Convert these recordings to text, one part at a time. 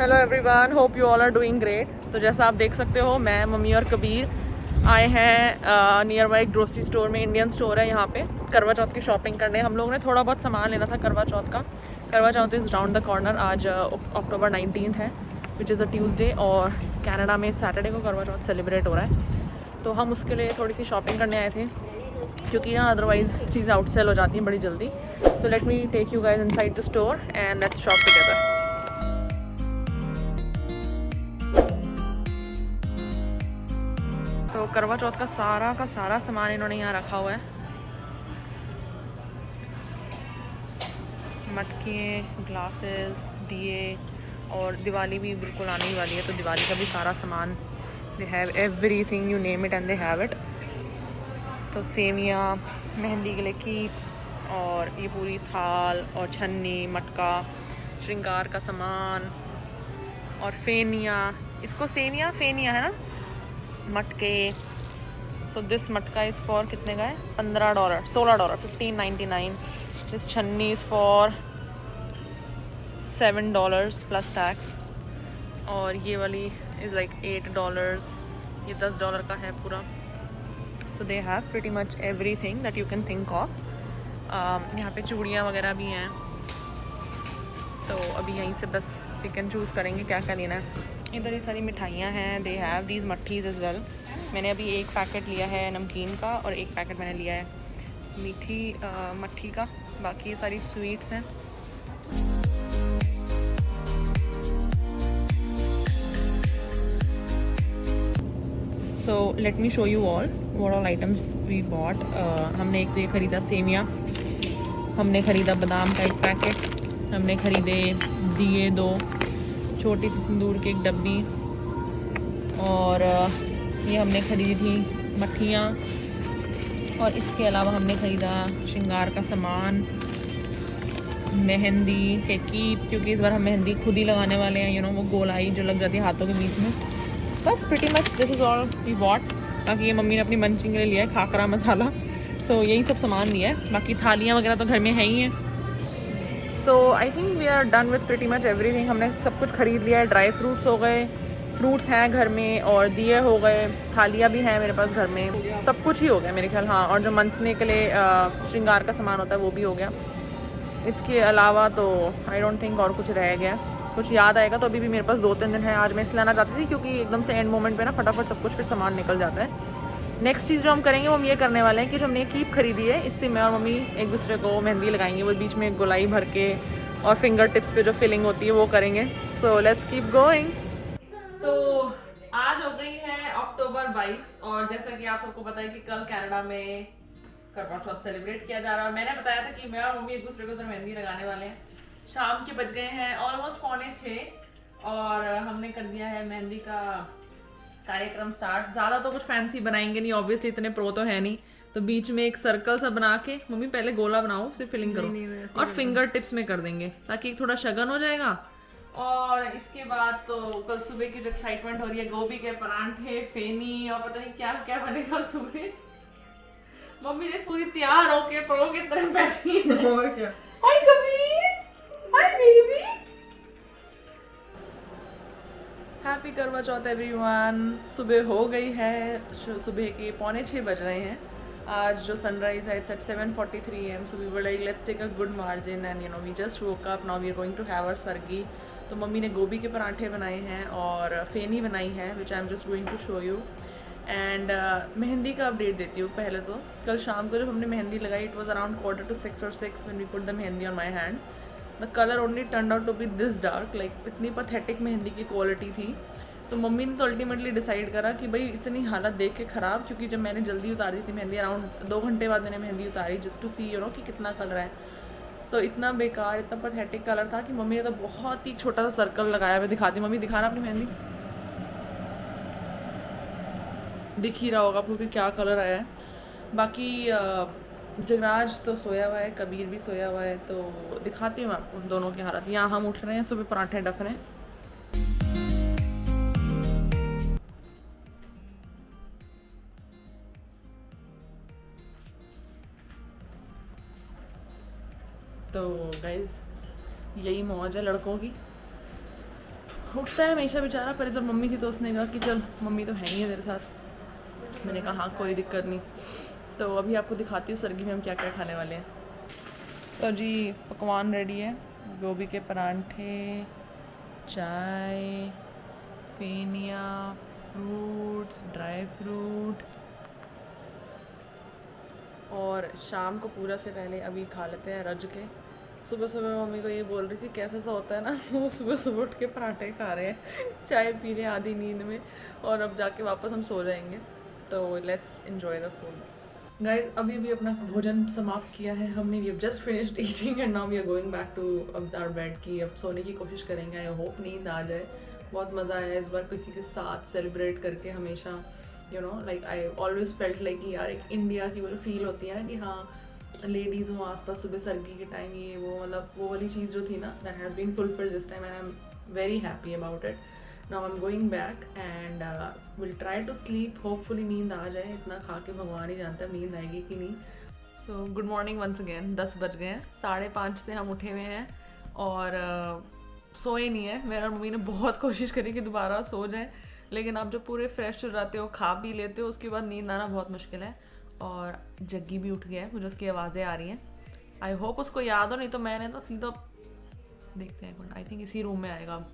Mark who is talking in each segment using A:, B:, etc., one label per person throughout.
A: Hello everyone, hope you all are doing great. तो जैसा आप देख सकते हो, मैं मम्मी और कबीर आए हैं नियर बाई एक ग्रोसरी स्टोर में। इंडियन स्टोर है यहाँ पे, करवा चौथ की शॉपिंग करने। हम लोगों ने थोड़ा बहुत सामान लेना था करवा चौथ का। करवा चौथ इज़ राउंड द कॉर्नर। आज अक्टूबर 19 है, विच इज़ अ ट्यूसडे, और कनाडा में सैटरडे को करवा चौथ सेलिब्रेट हो रहा है। तो हम उसके लिए थोड़ी सी शॉपिंग करने आए थे, क्योंकि यहाँ अदरवाइज़ चीज़ें आउट सेल हो जाती हैं बड़ी जल्दी। तो let me take you guys inside the store and let's shop together. तो करवा चौथ का सारा सामान इन्होंने यहाँ रखा हुआ है। मटकियाँ, ग्लासेस, दिए, और दिवाली भी बिल्कुल आने ही वाली है, तो दिवाली का भी सारा सामान। They have everything, you name it and they have it. तो सेवियाँ, मेहंदी के लिए कीप, और ये पूरी थाल और छन्नी, मटका, श्रृंगार का सामान, और फेनिया। इसको सेनिया फेनिया है ना, मटके। सो दिस मटका इज़ फॉर कितने का है? $15, $16, $15.99। दिस छन्नी इज़ फॉर $7 प्लस टैक्स। और ये वाली इज़ लाइक $8, ये $10 का है पूरा। So they have pretty much everything that you can think of. यहाँ पे चूड़ियाँ वगैरह भी हैं। तो अभी यहीं से बस पिक एंड चूज़ करेंगे क्या क्या लेना है। इधर ये सारी मिठाइयाँ हैं। They have these mathris as well. मैंने अभी एक पैकेट लिया है नमकीन का, और एक पैकेट मैंने लिया है मीठी मट्ठी का। बाकी ये सारी स्वीट्स हैं। So let me show you all what all items we bought. हमने एक तो ये ख़रीदा सेवियाँ, हमने ख़रीदा बादाम का एक पैकेट, हमने ख़रीदे दिए 2, छोटी सी सिंदूर की एक डब्बी, और ये हमने ख़रीदी थी मट्ठियाँ। और इसके अलावा हमने ख़रीदा श्रृंगार का सामान, मेहंदी के कीप, क्योंकि इस बार हम मेहंदी खुद ही लगाने वाले हैं। वो गोलाई जो लग जाती है हाथों के बीच में। बस pretty much this is all we bought. बाकी ये मम्मी ने अपनी मंचिंग के लिए लिया है खाकरा मसाला, तो यही सब सामान लिया है। बाकी थालियाँ वगैरह तो घर में है ही हैं। So I think we are done with pretty much everything. हमने सब कुछ ख़रीद लिया है। ड्राई फ्रूट्स हो गए, फ्रूट्स हैं घर में, और दिए हो गए, थालियाँ भी हैं मेरे पास घर में। सब कुछ ही हो गया मेरे ख्याल। हाँ, और जो मंसने के लिए श्रृंगार का सामान होता है वो भी हो गया। इसके अलावा तो आई डोंट थिंक और कुछ रह गया। कुछ याद आएगा तो। अभी भी मेरे पास 2-3 दिन है। आज मैं इसलिए लाना चाहती थी क्योंकि एकदम से एंड मोमेंट पे ना फटाफट सब कुछ फिर सामान निकल जाता है। नेक्स्ट चीज़ जो हम करेंगे वो हम ये करने वाले हैं कि जो हमने कीप खरीदी है, इससे मैं और मम्मी एक दूसरे को मेहंदी लगाएंगे। वो बीच में गोलाई भर के, और फिंगर टिप्स पे जो फिलिंग होती है वो करेंगे। So let's keep going. तो आज हो गई है अक्टूबर 22, और जैसा कि आप सबको पता है कि कल कनाडा में करवा चौथ सेलिब्रेट किया जा रहा है। मैंने बताया था कि मैं और मम्मी एक दूसरे को मेहंदी लगाने वाले हैं। शाम के बज गए हैं ऑलमोस्ट 5:45, और हमने कर दिया है मेहंदी का कार्यक्रम स्टार्ट। ज़्यादा तो कुछ फैंसी बनाएंगे नहीं, ऑब्वियसली इतने प्रो तो है नहीं। तो बीच में एक सर्कल सा बना के, मम्मी पहले गोला बनाओ फिर फिलिंग करो, और फिंगर टिप्स में कर देंगे ताकि थोड़ा शगन हो जाएगा। और इसके बाद तो कल सुबह की जो एक्साइटमेंट हो रही है, गोभी के परांठे, फेनी, और पता नहीं क्या क्या बनेगा सुबह। मम्मी ने पूरी तैयार होके प्रो की तरह बैठी है। और क्या? हाय कबीर, हाय बेबी, हैप्पी करवा चौथ एवरीवन। सुबह हो गई है, सुबह के 5:45 बज रहे हैं। आज जो सनराइज है it's at 7:43 AM। So we were like let's take a good margin, and we just woke up, now we are going to have our sargi. तो मम्मी ने गोभी के पराठे बनाए हैं और फेनी बनाई है, which I am just going to show you. And mehndi का अपडेट देती हूँ पहले तो। कल शाम को जब हमने मेहंदी लगाई, it was around 5:45 or 6 when we put the mehndi on my hand. The color only turned out to be this dark, like इतनी पथेटिक मेहंदी की क्वालिटी थी। तो मम्मी ने तो अल्टीमेटली डिसाइड करा कि भाई इतनी हालत देख के ख़राब, क्योंकि जब मैंने जल्दी उतारी थी मेहंदी, अराउंड 2 घंटे बाद मैंने मेहंदी उतारी जस्ट टू सी कि कितना कलर है। तो इतना बेकार, इतना पथेटिक कलर था कि मम्मी ने तो बहुत ही छोटा सा सर्कल लगाया। मैं दिखाती, मम्मी दिखाना अपनी मेहंदी, दिख ही रहा होगा आपको कि क्या कलर आया है। बाकी जगराज तो सोया हुआ है, कबीर भी सोया हुआ है। तो दिखाती हूँ आपको दोनों की हालत। यहाँ हम उठ रहे हैं, सुबह पराठे डफ रहे हैं। तो गाइज यही मौज है लड़कों की। उठता है हमेशा बेचारा, पर जब मम्मी थी तो उसने कहा कि चल मम्मी तो है ही है तेरे साथ। मैंने कहा हाँ कोई दिक्कत नहीं। तो अभी आपको दिखाती हूँ सरगी में हम क्या क्या खाने वाले हैं। तो जी पकवान रेडी है, गोभी के परांठे, चाय, फेनिया, फ्रूट्स, ड्राई फ्रूट, और शाम को पूरा से पहले अभी खा लेते हैं रज के। सुबह सुबह मम्मी को ये बोल रही थी कैसा सा होता है ना, वो सुबह सुबह उठ के पराठे खा रहे हैं चाय पी रहे हैं आधी नींद में, और अब जाके वापस हम सो जाएंगे। तो let's enjoy the food guys. अभी भी अपना भोजन समाप्त किया है हमने, we have just finished eating and now we are going back to our bed की अब सोने की कोशिश करेंगे। आई होप नींद आ जाए। बहुत मज़ा आया इस बार किसी के साथ सेलिब्रेट करके, हमेशा you know like I always felt like कि यार एक इंडिया की वो फील होती है ना कि हाँ लेडीज़ हो आस पास सुबह सरगी के टाइम, ये वो मतलब वो वाली चीज़ जो थी ना, that has been fulfilled this time and I am very happy about it. Now I am going back and will try to sleep, hopefully नींद आ जाए। इतना खा के भगवान ही जानता है नींद आएगी कि नहीं। So good morning once again. 10 बज गए हैं, 5:30 से हम उठे हुए हैं और सोए नहीं है। मेरा मम्मी ने बहुत कोशिश करी कि दोबारा सो जाए, लेकिन आप जब पूरे फ्रेश हो जाते हो, खा पी लेते हो, उसके बाद नींद आना बहुत मुश्किल है। और जग्गी भी उठ गया है, मुझे उसकी आवाज़ें आ रही हैं। आई होप उसको याद हो, नहीं तो मैंने तो सीधा देखते हैं, आई थिंक इसी रूम में आएगा अब।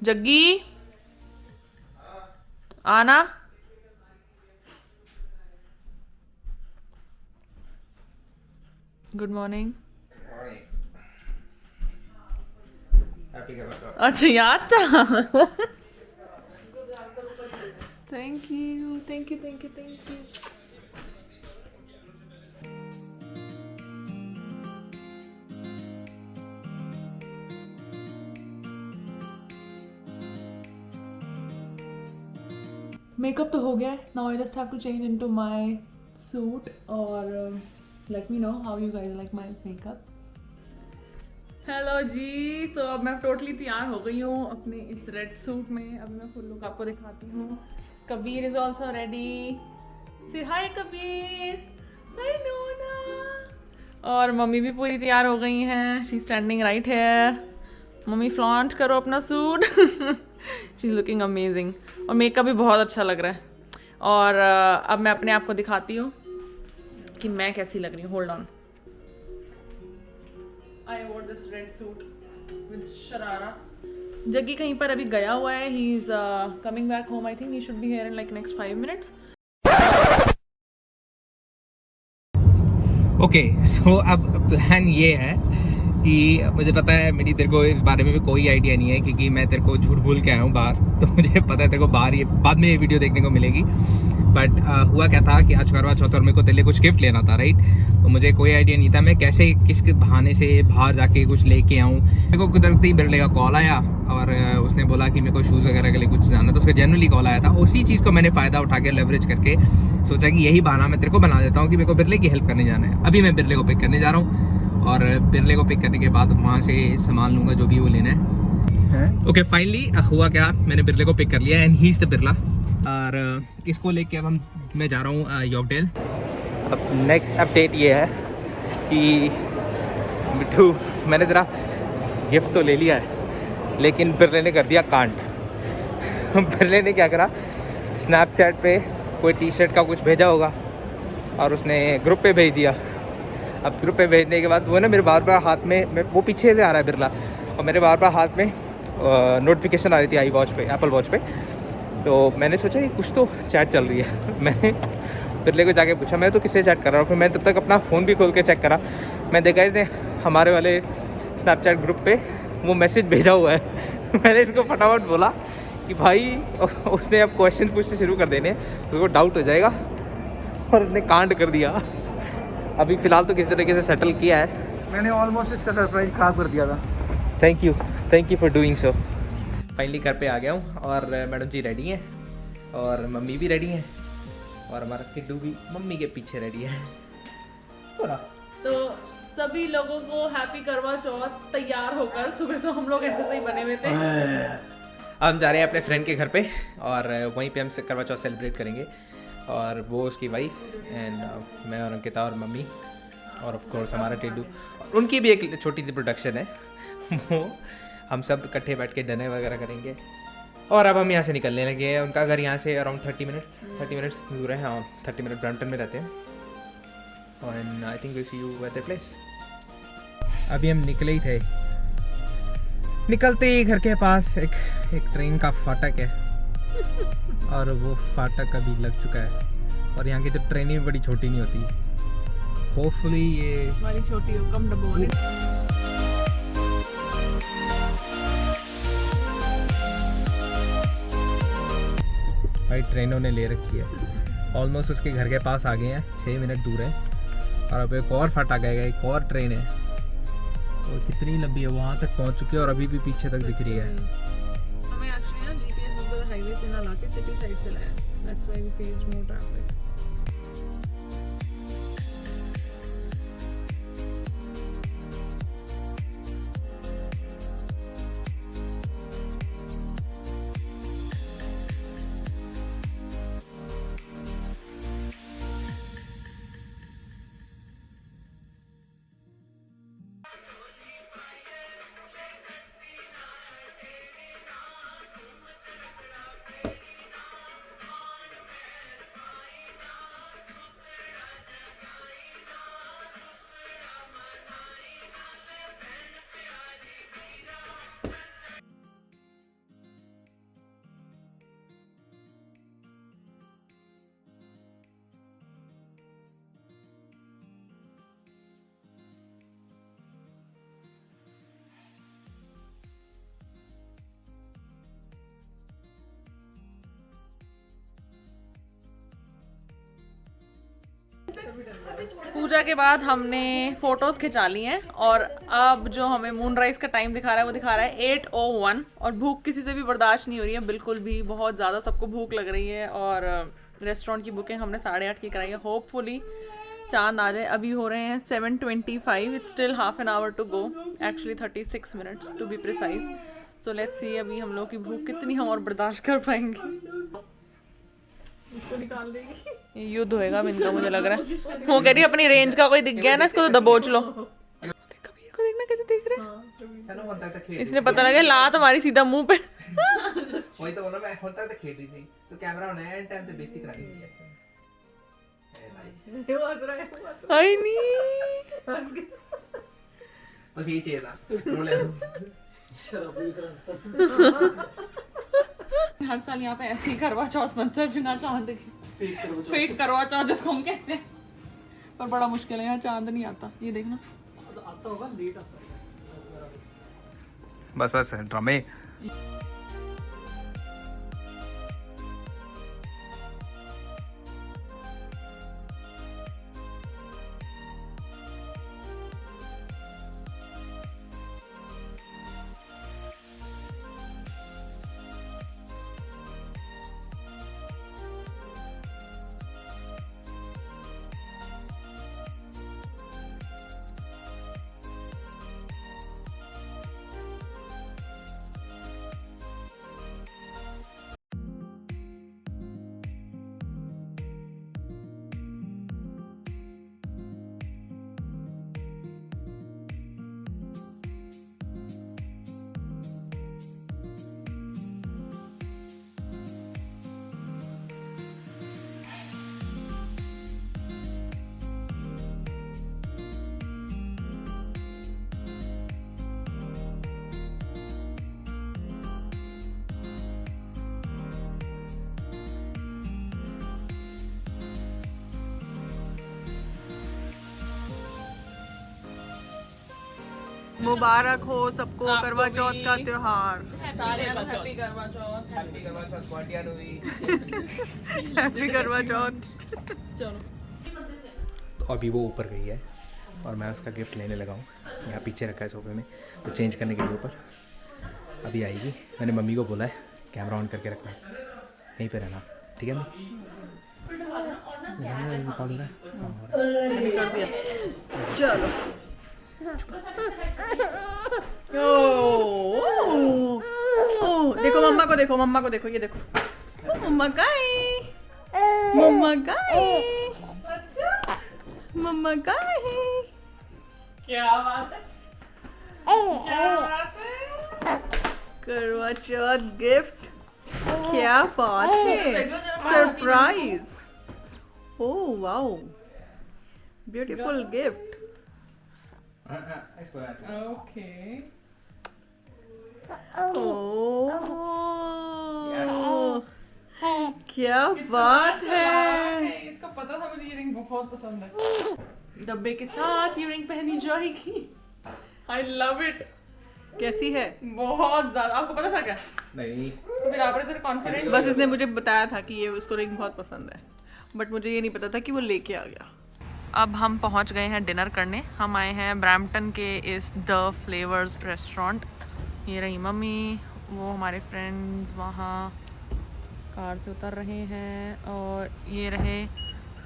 A: जग्गी आना। Good morning. अच्छा याद था। Thank you thank you thank you thank you. Makeup तो हो गया है। Now I just have to change into my suit और let me know how you guys like my makeup. Hello ji, तो अब मैं टोटली तैयार हो गई हूँ अपने इस रेड सूट में। अभी मैं फुल लुक आपको दिखाती हूँ। Kabir is also ready. से हाय कबीर। हाय नोना। और मम्मी भी पूरी तैयार हो गई हैं। शी स्टैंडिंग राइट है। मम्मी फ्लॉन्ट करो अपना suit. She is looking amazing और मेकअप भी बहुत अच्छा लग रहा है। और अब मैं अपने आप को दिखाती हूँ कि मैं कैसी लग रही हूँ। Hold on. I wore this red suit with sharara. Jaggi कहीं पर अभी गया हुआ है। He is coming back home. I think he should be here in like next 5 minutes.
B: Okay, so अब प्लान ये है कि मुझे पता है मेरी तेरे को इस बारे में भी कोई आइडिया नहीं है, क्योंकि मैं तेरे को झूठ बोल के आया हूँ बाहर। तो मुझे पता है तेरे को बाहर ये बाद में ये वीडियो देखने को मिलेगी। बट हुआ क्या था कि आज करवा चौथ और मेरे को तेरे लिए कुछ गिफ्ट लेना था, राइट। तो मुझे कोई आइडिया नहीं था मैं कैसे किस बहाने से बाहर जाके कुछ लेके आऊँ। मेरे को कुदरती बिरले का कॉल आया और उसने बोला कि मेरे को शूज़ वगैरह के लिए कुछ जाना, तो उसका जेन्युइनली कॉल आया था। उसी चीज़ को मैंने फ़ायदा उठा के लेवरेज करके सोचा कि यही बहाना मैं तेरे को बना देता हूँ कि मेरे को बिरले की हेल्प करने जाना है। अभी मैं बिरले को पिक करने जा रहा हूँ और बिरले को पिक करने के बाद वहाँ से सामान लूँगा जो भी वो लेना है। ओके, फाइनली हुआ क्या, मैंने बिरले को पिक कर लिया and he is the Birla. और इसको लेके अब मैं जा रहा हूँ यॉर्कडेल। अब नेक्स्ट अपडेट ये है कि मिठू, मैंने तेरा गिफ्ट तो ले लिया है लेकिन बिरले ने कर दिया कांड। बिरले ने क्या करा, स्नैपचैट पे कोई टी शर्ट का कुछ भेजा होगा और उसने ग्रुप पे भेज दिया। अब ग्रुप पे भेजने के बाद वो ना मेरे बार बार हाथ में, वो पीछे से आ रहा है बिरला, और मेरे बार बार हाथ में नोटिफिकेशन आ रही थी आई वॉच पे, एप्पल वॉच पे। तो मैंने सोचा कि कुछ तो चैट चल रही है। मैंने बिरले को जाके पूछा मैं तो किससे चैट कर रहा हूँ। फिर मैं तब तक अपना फ़ोन भी खोल के चेक करा। मैं देखा इसने हमारे वाले स्नैपचैट ग्रुप पे वो मैसेज भेजा हुआ है। मैंने इसको फटाफट बोला कि भाई उसने अब क्वेश्चन पूछने शुरू कर देने, उसको डाउट हो जाएगा, और उसने कांड कर दिया। अभी फ़िलहाल तो किसी तरीके से सेटल किया है।
C: मैंने ऑलमोस्ट इसका सरप्राइज खराब कर दिया था।
B: Thank you for doing so. Finally घर पे आ गया हूँ और मैडम जी रेडी हैं और मम्मी भी रेडी हैं और हमारा किड्डू भी मम्मी के पीछे रेडी है।
A: तो सभी लोगों को हैप्पी करवा चौथ। तैयार होकर सुबह तो हम लोग ऐसे ही बने हुए थे।
B: अब हम जा रहे हैं अपने फ्रेंड के घर पे और वहीं पे हम करवा चौथ सेलिब्रेट करेंगे। और वो उसकी वाइफ एंड मैं और अंकिता और मम्मी और ऑफ कोर्स हमारा टिड्डू। उनकी भी एक छोटी सी प्रोडक्शन है, वो हम सब इकट्ठे बैठ के डिनर वगैरह करेंगे। और अब हम यहाँ से निकलने लगे हैं। उनका घर यहाँ से अराउंड 30 मिनट्स दूर है। हाँ 30 मिनट ब्रैम्पटन में रहते हैं। और I think will see you at the place. अभी हम निकले ही थे, निकलते ही घर के पास एक ट्रेन का फाटक है और वो फाटक अभी लग चुका है। और यहाँ की तो ट्रेनें भी बड़ी छोटी नहीं होती। होपफुली ये
A: वाली छोटी हो, कम डब्बों वाली।
B: भाई ट्रेनों ने ले रखी है। ऑलमोस्ट उसके घर के पास आ गए हैं, 6 मिनट दूर है। और अब एक और फाटक आएगा, एक और ट्रेन है। और कितनी लंबी है, वहाँ तक पहुँच चुकी है और अभी भी पीछे तक दिख रही है।
A: हमें एक्चुअली ना जीपीएस गूगल हाईवे से ना लाके सिटी साइड से लाया। That's why we face more traffic. Puja के बाद हमने फोटोज खिंचा ली हैं और अब जो हमें मूनराइज का टाइम दिखा रहा है वो दिखा रहा है 8:01। और भूख किसी से भी बर्दाश्त नहीं हो रही है बिल्कुल भी, बहुत ज़्यादा सबको भूख लग रही है। और रेस्टोरेंट की बुकिंग हमने 8:30 की कराई है। होपफुली चांद आ जाए। अभी हो रहे हैं 7:25। It's still half an hour to go, actually 36 minutes to be precise. So let's see अभी हम लोग की भूख कितनी हम और बर्दाश्त कर पाएंगे। इसको निकाल देगी, युद्ध होएगा इनका मुझे लग रहा है। वो कह रही अपनी रेंज का कोई दिख गया ना, इसको तो दबोच लो। कबीर को देखना कैसे देख रहे हैं। इसने पता लगा ला तुम्हारी सीधा मुंह पे।
B: वही तो बोला मैं, होता तो खेल रही थी तो कैमरा ऑन है, एंड टाइम पे बेइज्जती करा दी है। वो हंस रहा है।
A: आई नहीं
B: बस यही चाहिए था। रोले
A: हर साल यहाँ पे ऐसे ही करवा चौथ बनता है बिना चांद के। फेक करवा चौथ जिसको हम कहते हैं, पर बड़ा मुश्किल है, यहाँ चांद नहीं आता। ये देखना
C: आता होगा, लेट आता है।
B: बस बस ड्रामे।
A: मुबारक हो सबको करवा चौथ का त्योहार।
B: हैप्पी करवा चौथ गुआंढिया नु भी।
A: हैप्पी करवा चौथ। चलो
B: तो अभी वो ऊपर गई है और मैं उसका गिफ्ट लेने लगा हूँ। यहाँ पीछे रखा है सोफे में, तो चेंज करने के लिए ऊपर अभी आएगी। मैंने मम्मी को बोला है कैमरा ऑन करके रखना, यहीं पे रहना, ठीक है?
A: चलो देखो मम्मा को देखो, मम्मा को देखो, ये देखो मम्मा गाय, मम्मा गाय, मम्मा गाय। क्या बात है।
D: करवा चौथ गिफ्ट, क्या बात है, surprise. Oh wow, beautiful gift.
A: Okay
D: oh क्या बात है।
A: इसको पता था मुझे ये रिंग बहुत पसंद है। डब्बे के साथ ये रिंग पहनी जाएगी। I love it.
D: कैसी है?
A: बहुत ज्यादा। आपको पता था क्या?
B: नहीं,
A: तो फिर आप इधर कॉन्फिडेंट।
D: बस इसने मुझे बताया था कि ये उसको रिंग बहुत पसंद है, बट मुझे ये नहीं पता था कि वो लेके आ गया।
A: अब हम पहुंच गए हैं डिनर करने। हम आए हैं ब्रैम्पटन के इस द फ्लेवर्स रेस्टोरेंट। ये रही मम्मी, वो हमारे फ्रेंड्स वहाँ कार से उतर रहे हैं, और ये रहे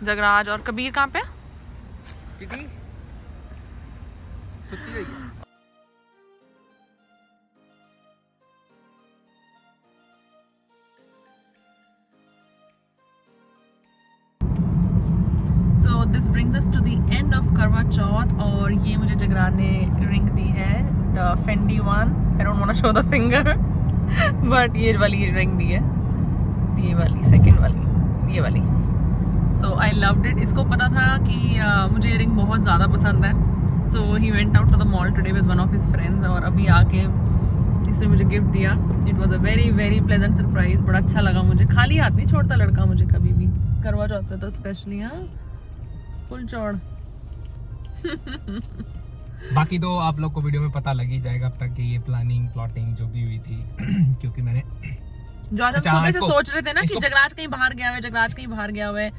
A: जगराज और कबीर। कहाँ पे?
B: किटी सुती हुई है।
A: So this brings us to the end of Karva Chauth. और ये मुझे जगराज ने रिंग दी है, the Fendi one. I don't want to show the finger but ये वाली रिंग दी है, ये वाली सेकंड वाली, ये वाली। सो आई लव्ड इट। इसको पता था कि मुझे ये रिंग बहुत ज़्यादा पसंद है। So he went out to the mall today with one of his friends, और अभी आके इसने मुझे गिफ्ट दिया। It was a very very pleasant surprise. बड़ा अच्छा लगा मुझे। खाली हाथ नहीं छोड़ता लड़का मुझे कभी भी, करवा चौथ पे तो स्पेशली। हाँ, फुल चौड़।
B: बाकी तो आप लोग को वीडियो में पता लग ही जाएगा अब तक कि ये प्लॉटिंग जो भी हुई थी क्योंकि मैंने
A: जो आज हम
B: अच्छा,
A: सुबह से
B: इसको-
A: सोच रहे थे ना कि
B: इसको-
A: जगराज कहीं बाहर गया हुआ है, जगराज कहीं बाहर गया हुआ है,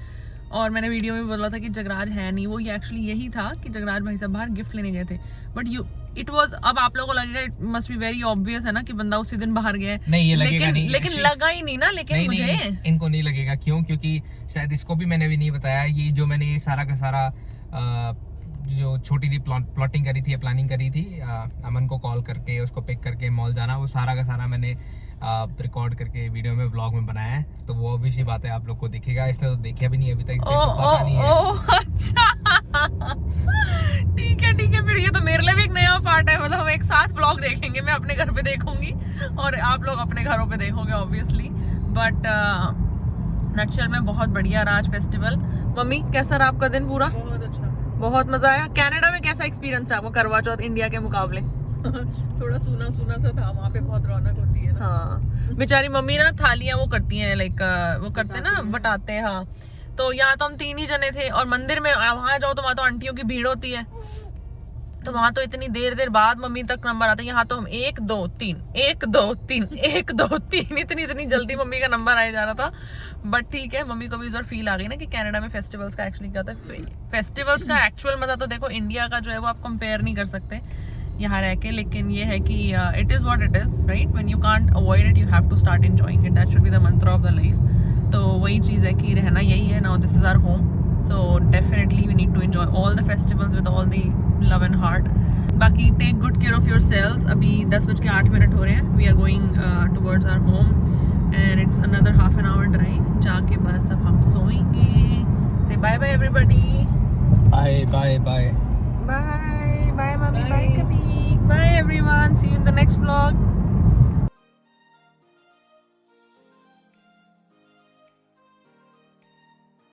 A: और मैंने वीडियो में बोला था कि जगराज है नहीं। वो ये एक्चुअली यही था कि जगराज भाई साहब बाहर गिफ्ट लेने गए थे। बट यू इट वाज, अब आप लोगों को लगेगा it must be very obvious है ना कि बंदा उसी दिन बाहर गया है।
B: नहीं, ये लगेगा
A: लेकिन
B: नहीं,
A: लेकिन
B: actually-
A: लगा ही नहीं ना। लेकिन
B: नहीं,
A: मुझे
B: नहीं, इनको नहीं लगेगा। क्यों? क्योंकि शायद इसको भी मैंने भी नहीं बताया। ये जो मैंने ये सारा का सारा जो छोटी सी प्लॉटिंग करी थी, प्लानिंग करी थी, अमन को कॉल करके उसको पिक करके मॉल जाना, वो सारा का सारा मैंने रिकॉर्ड करके वीडियो में व्लॉग में बनाया है। तो वो ऑब्वियस सी बात है, आप लोग को दिखेगा। इसने तो देखा भी नहीं अभी तक, इसको पता नहीं है।
A: अच्छा ठीक है। फिर ये तो मेरे लिए भी एक नया पार्ट है। मतलब हम एक साथ व्लॉग देखेंगे। मैं अपने घर पे देखूंगी और आप लोग अपने घरों पे देखोगे ऑब्वियसली। बट नटशेल में बहुत बढ़िया रहा आज फेस्टिवल। मम्मी, कैसा रहा आपका दिन पूरा?
D: बहुत अच्छा।
A: बहुत मजा आया। कनाडा में कैसा एक्सपीरियंस रहा आपको करवा चौथ इंडिया के मुकाबले?
D: थोड़ा सूना सूना सा था, वहाँ पे बहुत रौनक होती है ना।
A: हाँ, बेचारी मम्मी ना थालियां वो करती हैं, लाइक वो करते हैं ना, बटाते हैं। हाँ, तो यहाँ तो हम 3 ही जने थे, और मंदिर में वहाँ जाओ तो वहाँ तो आंटियों की भीड़ होती है, तो वहाँ तो इतनी देर बाद मम्मी तक नंबर आता है। यहाँ तो हम 1 2 3 1 2 3 1 2 3 इतनी जल्दी मम्मी का नंबर आया जा रहा था। बट ठीक है, मम्मी को भी इस बार फील आ गई ना कि कनाडा में फेस्टिवल्स का एक्चुअली क्या होता है। फेस्टिवल्स का एक्चुअल मजा तो देखो इंडिया का जो है वो आप कंपेयर नहीं कर सकते यहाँ रह के। लेकिन ये है कि it is what it is, right? When you can't avoid it, you have to start enjoying it. That should be the mantra of the life. तो वही चीज़ है कि रहना यही है। Now this is our home, so definitely we need to enjoy all the festivals with all the love and heart. बाकी take good care of yourselves. अभी 10:08 हो रहे हैं। We are going towards our home and it's another half an hour drive. जाके बस अब हम सोएंगे। Say bye bye everybody.
B: Bye bye bye
A: Bye. Bye, mommy. Bye, Kabir. Bye, everyone. See you in the next vlog.